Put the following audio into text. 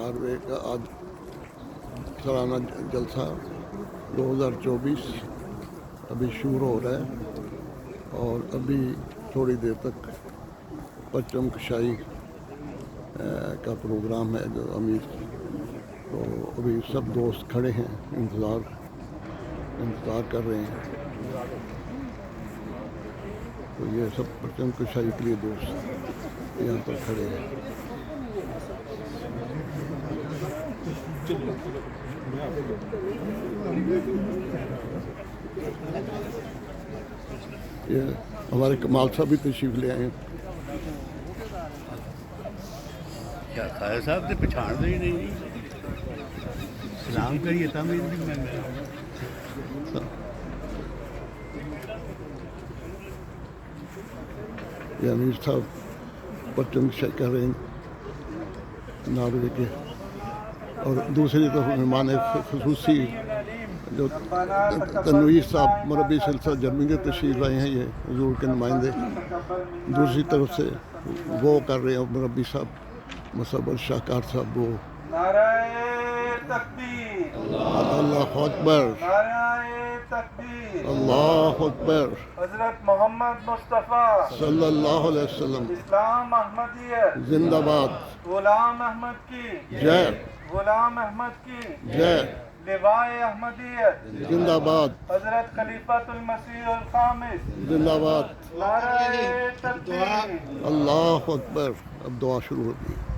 Norway کا آج سالانہ جلسہ 2024 ابھی شروع ہو رہا ہے اور ابھی تھوڑی دیر تک پرچم کشائی کا پروگرام ہے جو امیر، تو ابھی سب دوست کھڑے ہیں، انتظار کر رہے ہیں. تو یہ سب پرچم کشائی کے لیے دوست یہاں پر کھڑے ہیں. یہ ہمارے کمال صاحب بھی تشریف لے آئے ہیں. کیا خیر صاحب نے پچھاڑ دے ہی نہیں سلام کریے تھا میری بھی میں یہ امیر صاحب پرچم کشائی کر رہے ہیں ناروے کے، اور دوسری طرف مہمان خصوصی جو تنویر صاحب مربی سلسلہ جرمنی کے تشریف لائے ہیں، یہ حضور کے نمائندے. دوسری طرف سے وہ کر رہے ہیں مربی صاحب مصور شاہکار صاحب، وہ نعرہ تکبیر، اللہ اکبر، نعرہ تکبیر، اللہ اکبر، حضرت محمد مصطفیٰ صلی اللہ علیہ وسلم، اسلام احمدیت زندہ باد، غلام احمد کی جے، غلام احمد کی جے، لوائے احمدیت، زندہ باد، حضرت خلیفۃ المسیح الخامس، زندہ باد، نعرہ تکبیر. اللہ اکبر. اب دعا شروع ہوتی ہے.